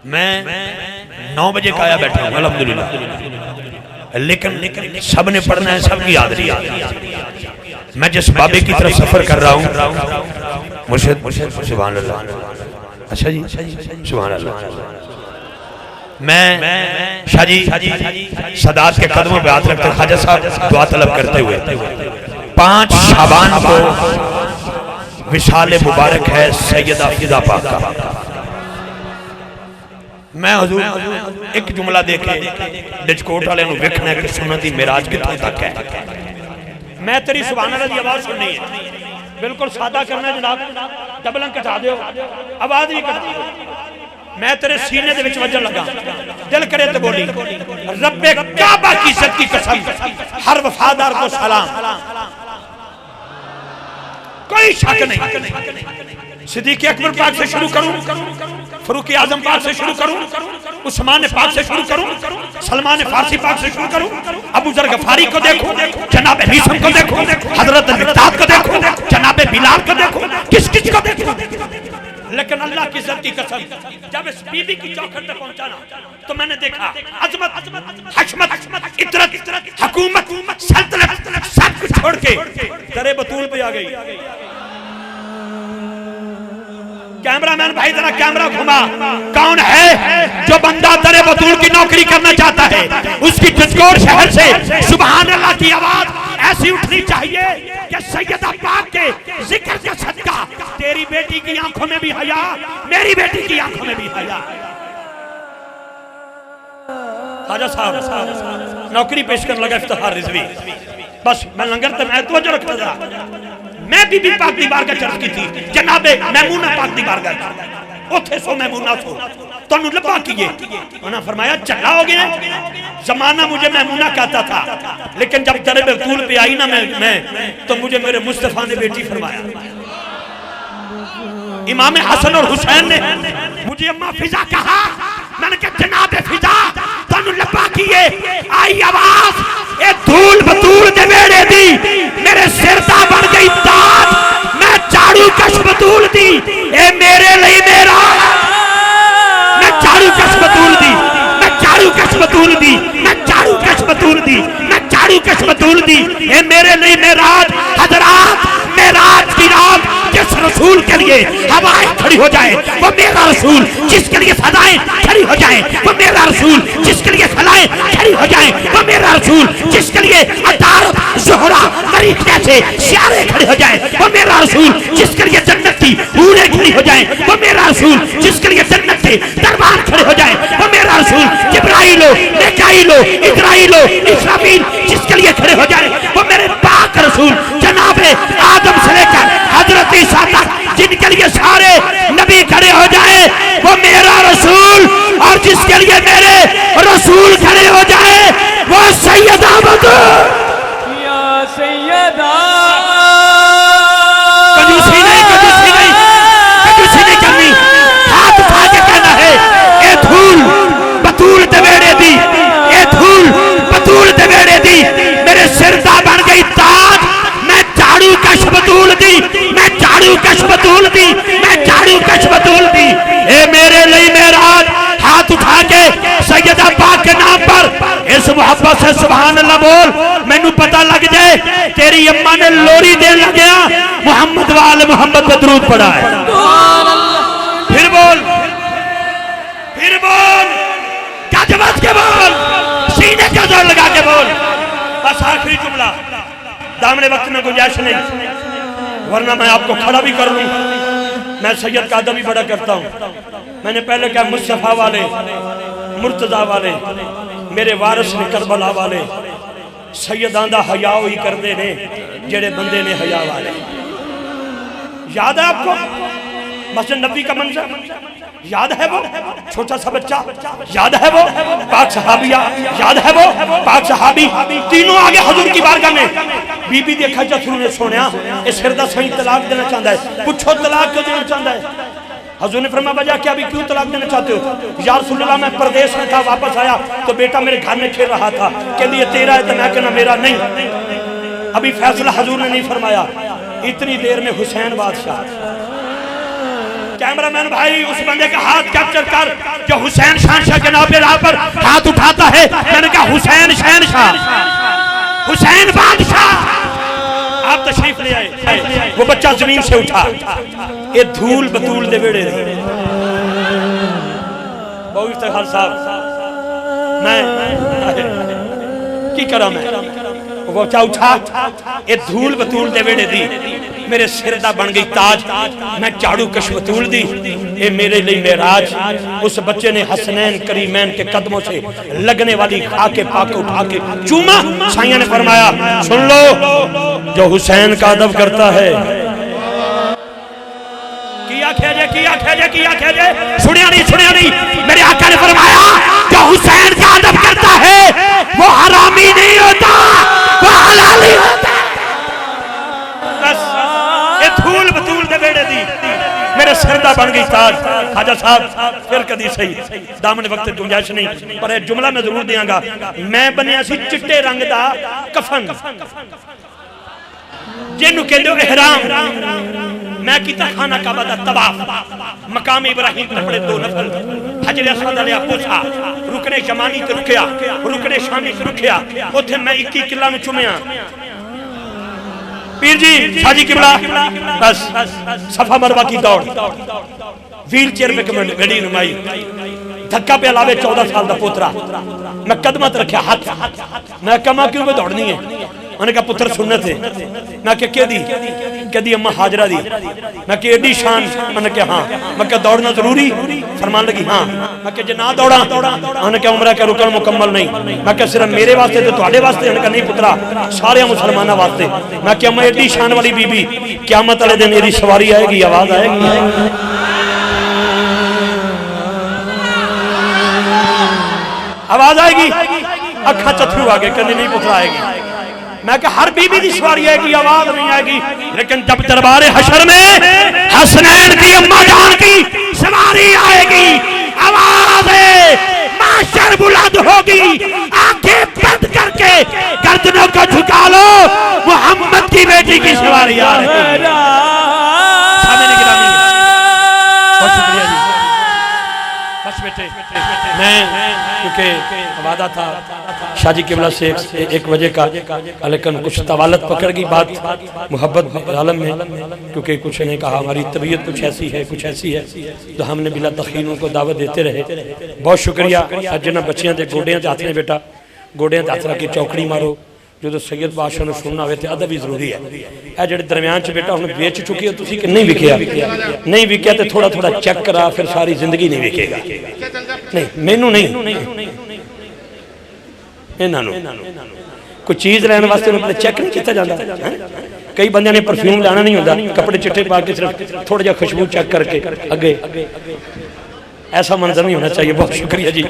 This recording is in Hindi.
मैं 9 बजे का आया बैठा हूँ अल्हम्दुलिल्लाह, लेकिन सबने पढ़ना है, सबकी याद नहीं। मैं जिस बाबे की तरफ सफर कर रहा हूँ मुर्शिद सुभान अल्लाह, अच्छा जी सुभान अल्लाह, मैं शाहजी सदात के कदमों पे हाथ रखते ख्वाजा साहब दुआ तलब करते हुए 5 शाबान को विशाल मुबारक है सैयदा फिजा पाक का। मैं हुजूर एक जुमला देखे डिस्कोट वाले वेखना कि सुन्नत दी मेराज कितने तक है। मैं तेरी सुभान अल्लाह दी आवाज सुननी है, बिल्कुल सादा करना जनाब, डबल घटा दो, आवाज भी घटा दो। मैं तेरे सीने दे विच वजन लगा, दिल करे तो बोली रब्बे काबा की इज्जत की कसम, हर वफादार को सलाम। कोई शक नहीं, सिद्दीक़ अकबर पाक से शुरू करूं, फरूक आजम पाक से शुरू करूं, उस्मान पाक से शुरू करूं, सलमान फारसी पाक से शुरू करूं, अबू जर गफारी को देखो, जनाब मीसम को देखो, हजरत मिक़दाद को देखो, जनाब बिलाल को देखो, किस किस को देखो। लेकिन अल्लाह की इज्जत की कसम, जब इस बीबी की चौखट तक पहुंचा ना तो मैंने देखा अजमत, हशमत, इतरत, हुकूमत, सल्तनत सब कुछ छोड़ के दरे बतूल पे आ गई। कैमरामैन भाई जरा कैमरा घुमा, कौन है जो बंदा दरे बतूल की नौकरी करना चाहता है, उसकी डिस्कोट शहर से सुभान अल्लाह की आवाज ऐसी उठनी चाहिए कि सैयदा पाक के जिक्र का सदका तेरी बेटी की आंखों में भी हया, मेरी बेटी की आंखों में भी हया। ख्वाजा साहब नौकरी पेश करने लगा इफ्तिखार रिजवी, बस मैं लंगर तक मैं तवज्जो रखता था। मैं बीबी पाक दी बारगाह चर्च की थी, जनाबे मैमूना पाक दी बारगाह, ओथे सो मैमूना सो तन्नू लब्बा कीए। उन्होंने फरमाया चला हो गया, जमाना मुझे मैमूना कहता था, लेकिन जब दरे बतूल पे आई ना मैं तो मुझे मेरे मुस्तफा ने बेटी फरमाया। इमाम हसन और हुसैन ने मुझे अम्मा फिजा कहा, मैंने कहा जनाबे फिजा तन्नू लब्बा कीए, आई आवाज ए धूल बतूल दे वेड़े दी मेरे सिर दा बन गई ताज, मैं झाड़ू कश बतूल दी ए मेरे लिए मेरा, मैं झाड़ू कश बतूल दी, मैं झाड़ू कश बतूल दी, मैं झाड़ू कश बतूल दी, मैं झाड़ू कश बतूल दी ए मेरे लिए मेराज। हजरात मेराज की रात जिस रसूल के लिए हवाएं खड़ी हो जाए वो मेरा रसूल, जिसके लिए सदाएं खड़ी हो जाए वो मेरा रसूल, जिसके लिए सलाएं खड़ी हो जाए वो मेरा रसूल, जिसके लिए अदालत ज़ोहरा मरीख जैसे सियारे खड़े हो जाए वो मेरा रसूल, जिसके लिए जन्नत की हूरें खड़ी हो जाए वो मेरा रसूल, जिसके लिए जन्नत के दरबार खड़े हो जाए वो मेरा रसूल, जिब्राइलो मिकाइलो इस्राइलो इस्राफील जिसके लिए खड़े हो जाए वो मेरे पाक रसूल, जनाबे आदम से लेकर हजरत ईसा तक जिनके लिए सारे नबी खड़े हो जाए वो मेरा रसूल, और जिसके लिए मेरे रसूल खड़े हो जाए वो सैयदा बतूल। या सैयदा कंजूसी नहीं, कंजूसी नहीं, कंजूसी नहीं करनी, हाथ उठा के कहना है ए धूल बतूल दवेड़े दी, ए धूल बतूल दवेड़े दी मेरे सिर दा बन गई ताज, मैं झाड़ू कश बतूल दी, मैं झाड़ू कश बतूल दी, मैं झाड़ू कश बतूल दी ए मेरे लिए मेराज। हाथ उठा के सैयदा पाक के नाम पर इस मोहब्बत से सुभान अल्लाह बोल, मैनू पता लग जाए तेरी अम्मा ने लोरी देन लगे मोहम्मद वाले मोहम्मद पे दरूद पढ़ा है। फिर बोल, फिर बोल, गजबत के बोल, सीने का जोर लगा के बोल। बस आखिरी जुमला, दामने वक्त में गुंजाइश नहीं वरना मैं आपको खड़ा भी कर लूं। मैं सैयद का अदब भी बड़ा करता हूं। मैंने पहले कहा मुस्तफा वाले, मुर्तजा वाले, मेरे वारिस ने करबला वाले, सैयदां दा हया ही करते ने जेड़े बंदे ने हया वाले। याद है आपको मस्जिद नबी का मंजर? याद है वो छोटा सा बच्चा? याद है वो पाक सहाबिया? याद है वो पाक सहाबी? तीनों आगे हुजूर की बारगाह में। बीबी देखा जसरू ने सोनिया ये सिर दा सही तलाक देना चाहता है, पूछो तलाक क्यों देना चाहता है? हुजूर ने फरमाया वजह क्या, अभी क्यों तलाक देना चाहते हो? या रसूलल्लाह मैं परदेश में था, वापस आया तो बेटा मेरे घर में खेल रहा था, कहती ये तेरा है तो मैं कहना मेरा नहीं, अभी फैसला हुजूर ने नहीं फरमाया। इतनी देर में हुसैन बादशाह, कैमरामैन भाई उस बंदे का हाथ कैप्चर कर, जो हुसैन शहनशाह जनाब पर हाथ उठाता है, मैंने कहा हुसैन शहनशाह, हुसैन बादशाह। आप तशरीफ ले आए, वो बच्चा जमीन से उठा, ये धूल बतूल दे वेड़े बहुत इफ्तिखार साहब, मैं की करा, मैं वो बच्चा उठा, ये धूल बतूल दे वेड़े दी मेरे सिर दा बन गई ताज, मैं झाड़ू कश बतूल दी, ये मेरे लिए मेराज। उस बच्चे ने हसनैन करीमैन के कदमों से लगने वाली खाके पाके उठा के चूमा। साईं ने फरमाया सुन लो, जो हुसैन का अदब करता है, किया खेजे किया खेजे किया खेजे, सुनिया नहीं, मेरे आका ने फरमाया जो हुसैन का अदब करता है वो हरामी नहीं होता, वो हलाली होता। धूल बतूल दे बेड़े दी मेरे सिर दा बन गई ताज। खाजा साहब फिर कदी सही दामन वक्त गुंजाइश नहीं, पर एक जुमला मैं जरूर देंगा। मैं बनिया सी चिट्टे रंग दा कफन, जिन्नू कहंदे हो इहराम। मैं कीता खाना काबा दा तवाफ, मकाम इब्राहिम कपड़े 2 नफल, हजर असवद अलैह पूछा, रुकने जमानी ते रुकिया, रुकने शामी ते रुकिया, उथे मैं 21 किला नु चुमिया। पीर जी शाजी किबला बस सफा मरवा की दौड़, व्हील चेयर पे गड़ी नुमाई, धक्का पे अलावे 14 साल का पोतरा, मैं कदमत रखा हाथ, मैं कमा क्यों मैं दौड़नी है। उन्होंने कहा पुत्र सुनने थे, मैं क्या दी, कहती अम्मा हाजरा दी, मैं क्या एडी शान, मैंने कहा हाँ, मैं क्या दौड़ना जरूरी, फरमान लगी हाँ, मैं क्या जे ना दौड़ा, उन्होंने कहा उम्र का रुकन मुकम्मल नहीं, मैं क्या सिर्फ मेरे वास्ते तो तुहाडे वास्ते, उन्होंने कहा नहीं पुत्रा सारे मुसलमानों वास्ते। मैं क्या मैं एडी शान वाली बीबी, क़यामत वाले दिन मेरी सवारी आएगी, आवाज आएगी, आवाज आएगी, अखा चथरू आ गए, कहने नहीं पुत्रा आएगी। मैं कहा हर बीबी की सवारी आएगी, आवाज नहीं आएगी, लेकिन जब दरबारे हशर में हसनैन की अम्मा जान की सवारी आएगी, आवाज माशर बुलंद होगी, आंखें बंद करके गर्दनों को झुका लो, मोहम्मद की बेटी की सवारी आ रही है। बहुत शुक्रिया जी, बस बेटे मैं क्योंकि वादा था शाजी किबला से 1 बजे का, लेकिन कुछ तवालत पकड़ गई बात मोहब्बत आलम में, क्योंकि कुछ ने कहा हमारी तबीयत कुछ ऐसी है, कुछ ऐसी है, तो हमने बिला तखीर उनको दावत देते रहे। बहुत शुक्रिया। अज जिन्होंने बच्चों के गोडियां हथ ने, बेटा गोडियां हथ रख के चौकड़ी मारो, जो सैयद बादशाह सुनना हो तो अदब भी जरूरी है। यह जो दरम्यान च बेटा हम बेच चुके हो तुसी कि नहीं विकिया, नहीं विकिया तो थोड़ा थोड़ा चेक करा, फिर सारी जिंदगी नहीं विकेगा। नहीं मैनू नहीं, इन्हों कोई चीज़ लैन वास्ते पहले चेक नहीं किया जाता। कई बंदे ने परफ्यूम लाना नहीं होता, कपड़े चिट्टे पा के सिर्फ थोड़ा जहा खुशबू चेक करके अगे, ऐसा मंजर नहीं होना चाहिए। बहुत शुक्रिया जी।